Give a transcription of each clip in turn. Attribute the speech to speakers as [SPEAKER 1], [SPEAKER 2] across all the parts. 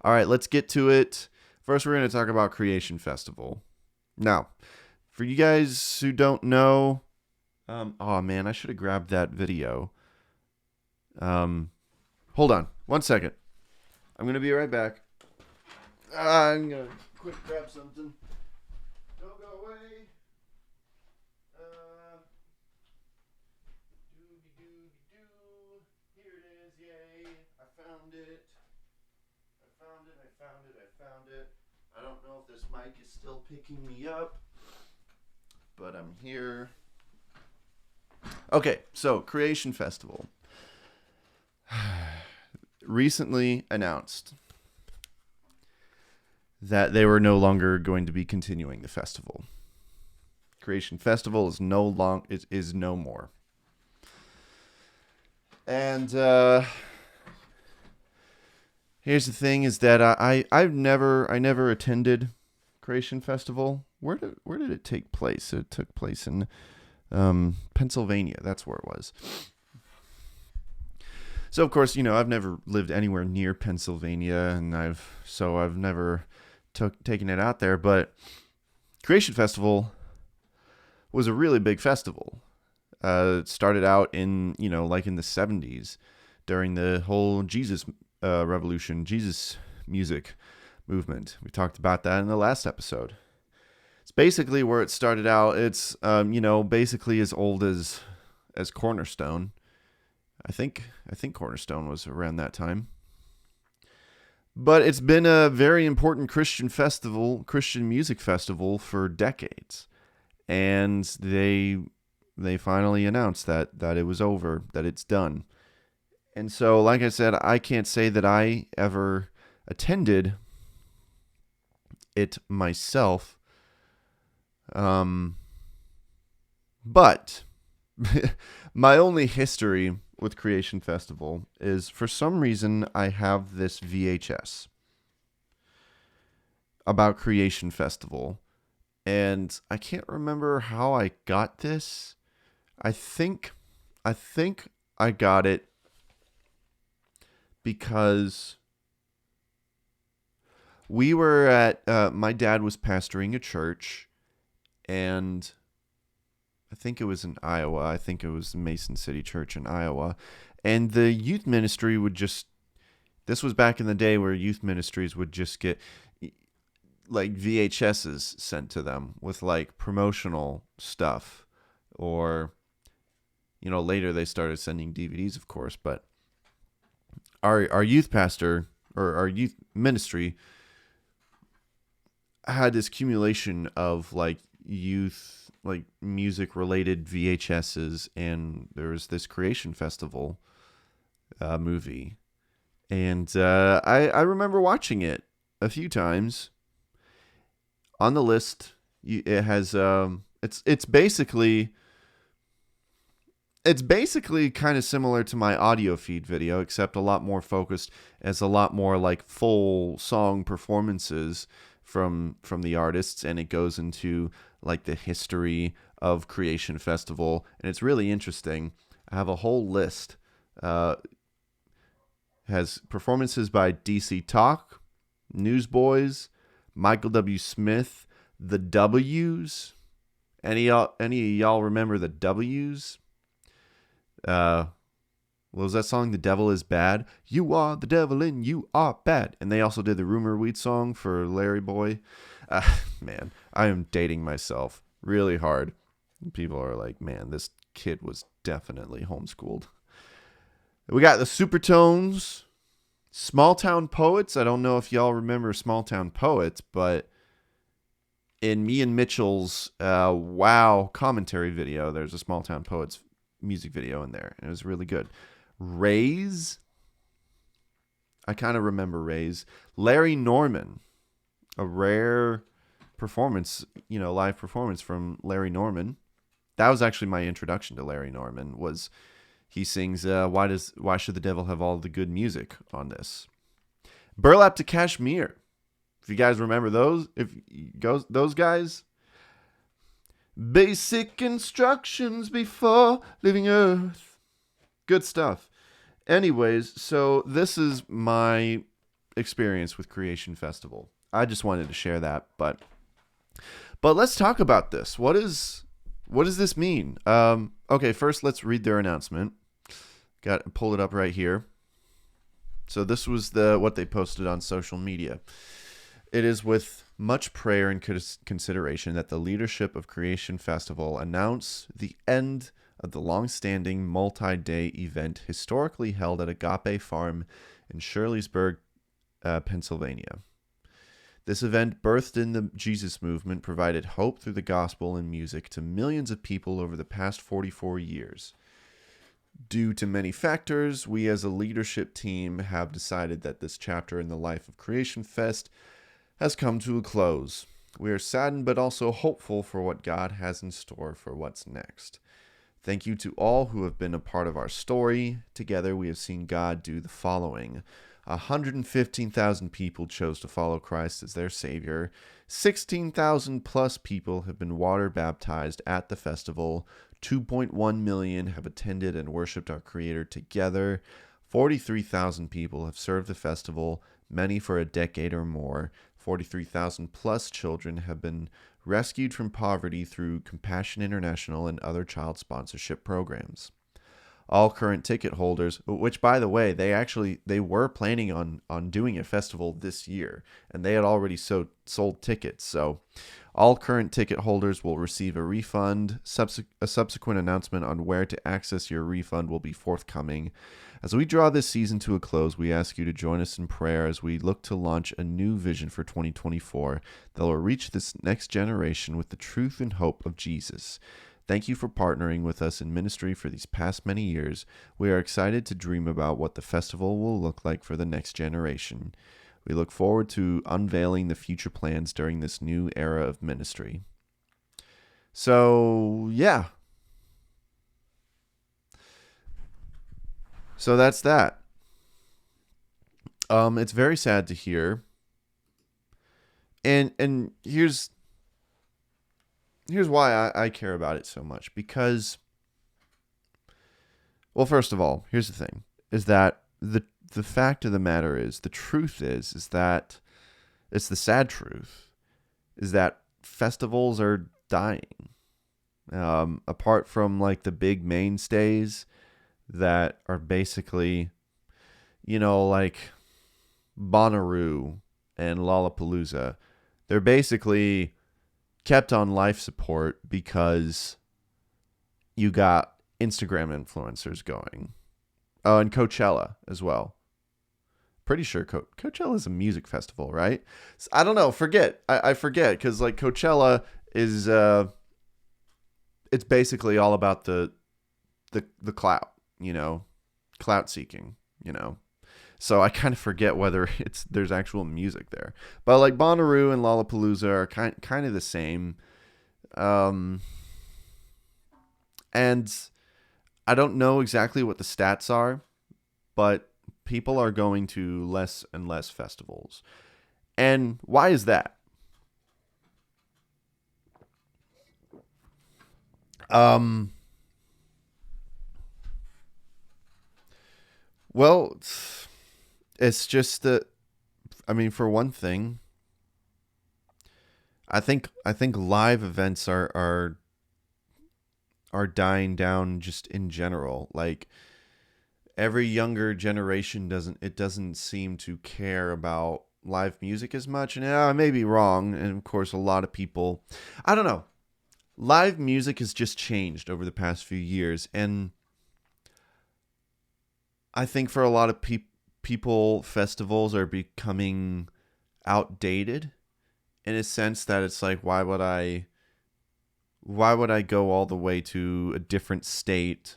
[SPEAKER 1] All right, let's get to it. First, we're going to talk about Creation Festival. Now, for you guys who don't know, oh man, I should have grabbed that video. Hold on, 1 second. I'm going to be right back. I'm going to quick grab something. Don't go away. Here it is, yay. I found it. I found it. I don't know if this mic is still picking me up, but I'm here. Okay, so Creation Festival. Recently announced that they were no longer going to be continuing the festival. Creation Festival is no more. And here's the thing: is that I never attended Creation Festival. Where did it take place? It took place in Pennsylvania. That's where it was. So of course, I've never lived anywhere near Pennsylvania, and I've never taken it out there. But Creation Festival was a really big festival. It started out in like in the 70s during the whole Jesus revolution, Jesus music movement. We talked about that in the last episode. It's basically where it started out. It's basically as old as Cornerstone. I think Cornerstone was around that time. But it's been a very important Christian music festival for decades. And they finally announced that it was over, that it's done. And so, like I said, I can't say that I ever attended it myself. But my only history with Creation Festival is, for some reason, I have this VHS about Creation Festival. And I can't remember how I got this. I think I got it because we were at, my dad was pastoring a church, and I think it was in Iowa. I think it was the Mason City Church in Iowa. And the youth ministry this was back in the day where youth ministries would just get like VHSs sent to them with like promotional stuff, or later they started sending DVDs, of course. But our youth pastor, or our youth ministry, had this accumulation of like youth, like music related VHSs, and there was this Creation Festival movie, and I remember watching it a few times. On the list, it has it's basically kind of similar to my audio feed video, except a lot more focused, as a lot more like full song performances from the artists, and it goes into like the history of Creation Festival, and it's really interesting. I have a whole list. Has performances by DC Talk, Newsboys, Michael W. Smith, the W's. Any of y'all remember the W's? What was that song? The Devil is Bad. You are the devil and you are bad. And they also did the Rumor Weed song for Larry Boy. Man, I am dating myself really hard. People are like, man, this kid was definitely homeschooled. We got the Supertones, Small Town Poets. I don't know if y'all remember Small Town Poets, but in me and Mitchell's Wow commentary video, there's a Small Town Poets music video in there, and it was really good. Rays. I kind of remember Rays. Larry Norman. A rare performance, live performance from Larry Norman. That was actually my introduction to Larry Norman. Was he sings Why Should the Devil Have All the Good Music on this. Burlap to Kashmir. If you guys remember those, those guys. Basic instructions before leaving Earth. Good stuff. Anyways, so this is my experience with Creation Festival. I just wanted to share that, but let's talk about this. What does this mean? Okay, first let's read their announcement. Pull it up right here. So this was what they posted on social media. It is with much prayer and consideration that the leadership of Creation Festival announce the end of the long-standing multi-day event historically held at Agape Farm in Shirleysburg, Pennsylvania. This event, birthed in the Jesus movement, provided hope through the gospel and music to millions of people over the past 44 years. Due to many factors, we as a leadership team have decided that this chapter in the life of Creation Fest has come to a close. We are saddened but also hopeful for what God has in store for what's next. Thank you to all who have been a part of our story. Together we have seen God do the following. 115,000 people chose to follow Christ as their Savior. 16,000 plus people have been water baptized at the festival. 2.1 million have attended and worshiped our Creator together. 43,000 people have served the festival, many for a decade or more. 43,000 plus children have been rescued from poverty through Compassion International and other child sponsorship programs. All current ticket holders, which by the way, they were planning on doing a festival this year, and they had already sold tickets. So all current ticket holders will receive a refund. A subsequent announcement on where to access your refund will be forthcoming. As we draw this season to a close, we ask you to join us in prayer as we look to launch a new vision for 2024 that will reach this next generation with the truth and hope of Jesus. Thank you for partnering with us in ministry for these past many years. We are excited to dream about what the festival will look like for the next generation. We look forward to unveiling the future plans during this new era of ministry. So, yeah. So that's that. It's very sad to hear. And here's why I care about it so much. Because, well, first of all, here's the thing, is that the fact of the matter is, the truth is that, it's the sad truth, is that festivals are dying. Apart from like the big mainstays that are basically, like Bonnaroo and Lollapalooza, they're basically kept on life support because you got Instagram influencers going. Oh, and Coachella as well. Pretty sure Coachella is a music festival, right? I don't know. I forget, because like Coachella is it's basically all about the clout, clout seeking, So I kind of forget whether there's actual music there. But like Bonnaroo and Lollapalooza are kind of the same. And I don't know exactly what the stats are, but people are going to less and less festivals. And why is that? Well, it's just that, for one thing, I think live events are dying down just in general. Like, every younger generation doesn't seem to care about live music as much. And I may be wrong, and of course a lot of people, I don't know. Live music has just changed over the past few years, and I think for a lot of people, festivals are becoming outdated in a sense that it's like, why would I go all the way to a different state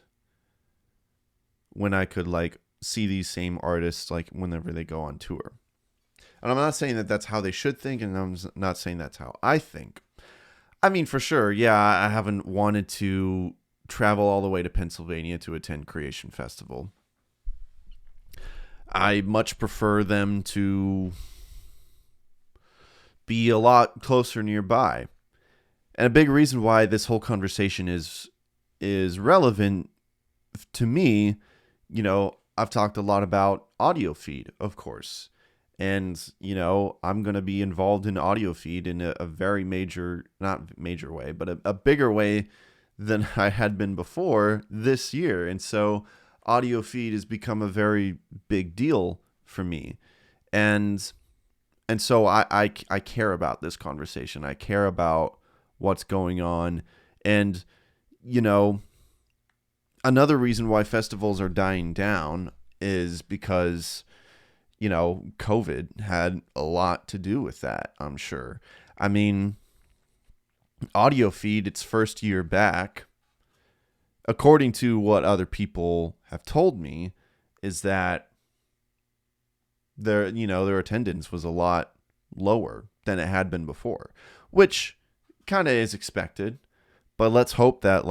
[SPEAKER 1] when I could like see these same artists like whenever they go on tour? And I'm not saying that that's how they should think, and I'm not saying that's how I think. For sure, yeah, I haven't wanted to travel all the way to Pennsylvania to attend Creation Festival. I much prefer them to be a lot closer nearby. And a big reason why this whole conversation is relevant to me, I've talked a lot about audio feed, of course. And, I'm going to be involved in audio feed in a very major, not major way, but a bigger way than I had been before this year. And so audio feed has become a very big deal for me. And so I care about this conversation. I care about what's going on. And, you know, another reason why festivals are dying down is because, COVID had a lot to do with that, I'm sure. I mean, audio feed, its first year back, according to what other people have told me, is that their attendance was a lot lower than it had been before, which kind of is expected. But let's hope that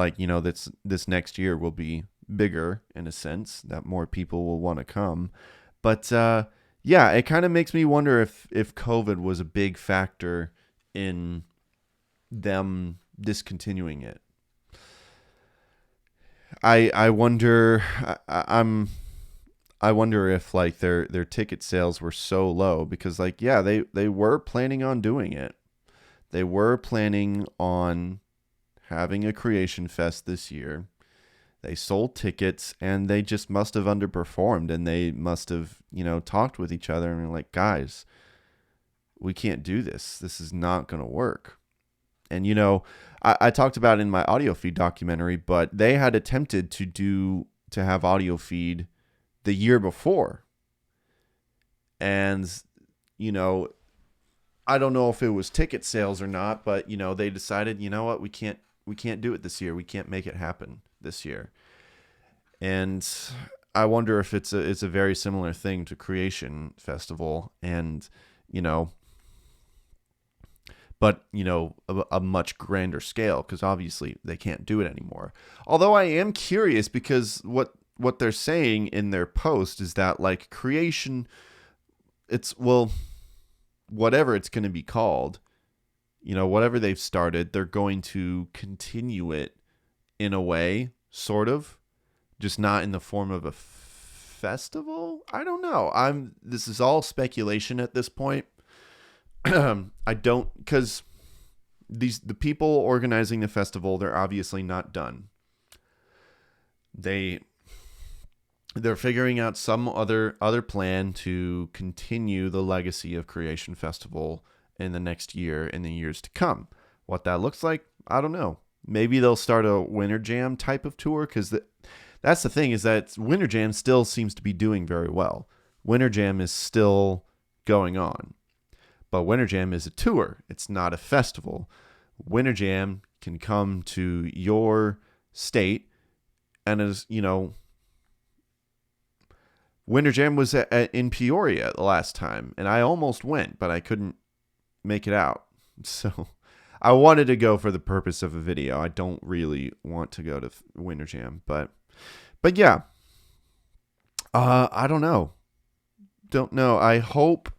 [SPEAKER 1] this next year will be bigger in a sense, that more people will want to come. But yeah, it kind of makes me wonder if COVID was a big factor in them discontinuing it. I wonder I wonder if their ticket sales were so low because they were planning on doing it. They were planning on having a Creation Fest this year. They sold tickets and they just must have underperformed, and they must have, talked with each other and were like, guys, we can't do this. This is not going to work. And, I talked about it in my audio feed documentary, but they had attempted to have audio feed the year before. And, I don't know if it was ticket sales or not, but, they decided, what, we can't do it this year. We can't make it happen this year. And I wonder if it's a very similar thing to Creation Festival, and, but, a much grander scale, because obviously they can't do it anymore. Although I am curious, because what they're saying in their post is that Creation, whatever it's going to be called, whatever they've started, they're going to continue it in a way, sort of, just not in the form of a festival. I don't know. This is all speculation at this point. I don't, because the people organizing the festival, they're obviously not done. They're figuring out some other plan to continue the legacy of Creation Festival in the next year and the years to come. What that looks like, I don't know. Maybe they'll start a Winter Jam type of tour, because that's the thing, is that Winter Jam still seems to be doing very well. Winter Jam is still going on. But Winter Jam is a tour. It's not a festival. Winter Jam can come to your state, and as Winter Jam was in Peoria the last time, and I almost went, but I couldn't make it out. So I wanted to go for the purpose of a video. I don't really want to go to Winter Jam, but yeah. I don't know. Don't know. I hope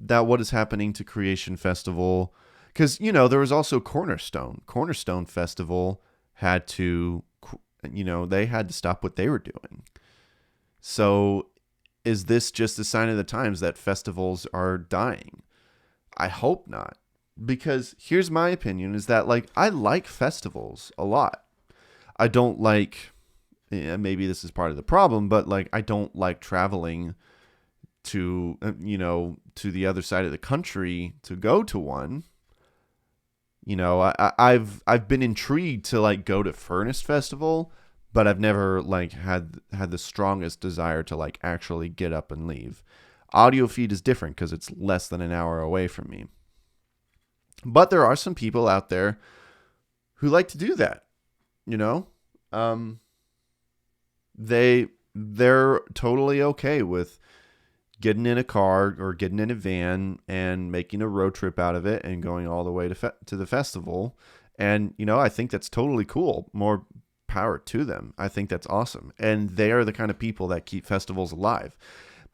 [SPEAKER 1] that what is happening to Creation Festival, because there was also Cornerstone Festival had to, they had to stop what they were doing. So is this just a sign of the times that festivals are dying? I hope not, because here's my opinion, is that I like festivals a lot. I don't like, maybe this is part of the problem, but I don't like traveling to to the other side of the country to go to one. I've been intrigued to go to Furnace Festival, but I've never had the strongest desire to actually get up and leave. Audio feed is different because it's less than an hour away from me. But there are some people out there who like to do that. They're totally okay with getting in a car or getting in a van and making a road trip out of it and going all the way to the festival. And, I think that's totally cool. More power to them. I think that's awesome. And they are the kind of people that keep festivals alive.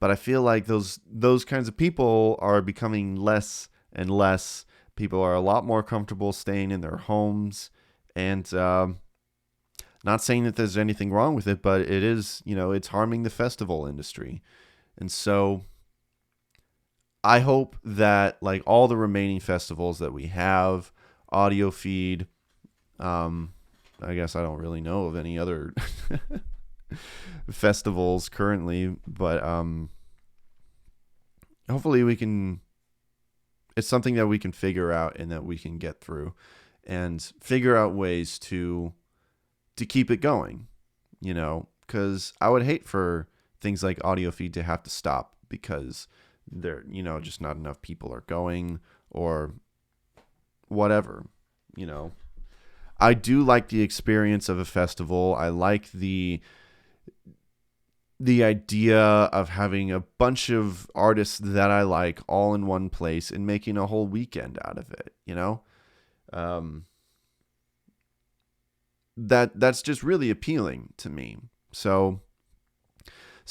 [SPEAKER 1] But I feel like those kinds of people are becoming less and less. People are a lot more comfortable staying in their homes. And not saying that there's anything wrong with it, but it is, it's harming the festival industry. And so I hope that like all the remaining festivals that we have, Audio Feed, I guess I don't really know of any other festivals currently, but hopefully it's something that we can figure out and that we can get through and figure out ways to keep it going, because I would hate for things like Audio Feed to have to stop because there, just not enough people are going or whatever, I do like the experience of a festival. I like the idea of having a bunch of artists that I like all in one place and making a whole weekend out of it, that's just really appealing to me. So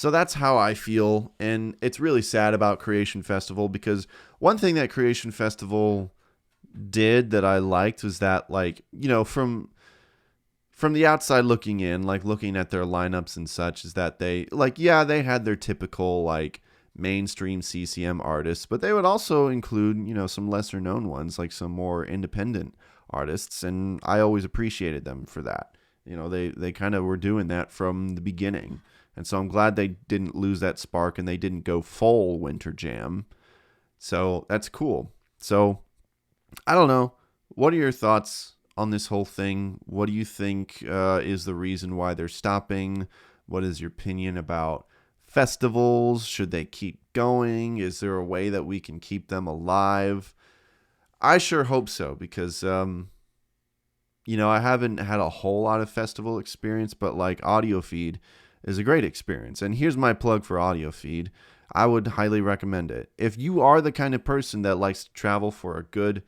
[SPEAKER 1] that's how I feel, and it's really sad about Creation Festival because one thing that Creation Festival did that I liked was that, like, from the outside looking in, like looking at their lineups and such, is that they had their typical like mainstream CCM artists, but they would also include, some lesser known ones, like some more independent artists, and I always appreciated them for that. They kind of were doing that from the beginning. And so I'm glad they didn't lose that spark and they didn't go full Winter Jam. So that's cool. So I don't know. What are your thoughts on this whole thing? What do you think is the reason why they're stopping? What is your opinion about festivals? Should they keep going? Is there a way that we can keep them alive? I sure hope so because, I haven't had a whole lot of festival experience, but like Audio Feed is a great experience. And here's my plug for Audio Feed. I would highly recommend it. If you are the kind of person that likes to travel for a good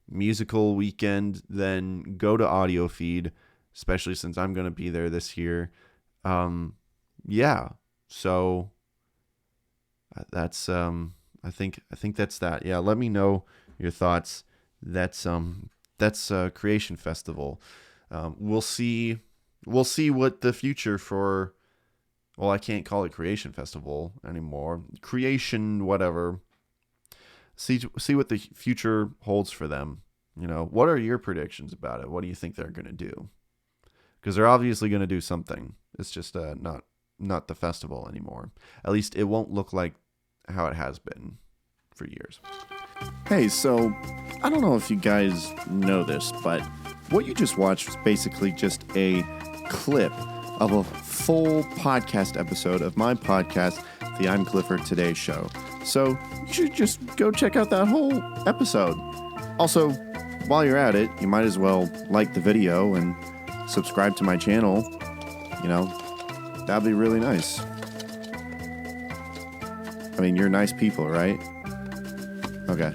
[SPEAKER 1] musical weekend, then go to Audio Feed, especially since I'm going to be there this year. So that's I think that's that. Yeah, let me know your thoughts. That's Creation Festival. We'll see what the future for, well, I can't call it Creation Festival anymore. Creation whatever. See what the future holds for them. What are your predictions about it? What do you think they're going to do? Because they're obviously going to do something. It's just not the festival anymore. At least it won't look like how it has been for years.
[SPEAKER 2] Hey, so I don't know if you guys know this, but what you just watched was basically just a clip of a full podcast episode of my podcast, The I'm Clifford Today Show. So you should just go check out that whole episode. Also, while you're at it, you might as well like the video and subscribe to my channel. That'd be really nice. I mean, you're nice people, right? Okay.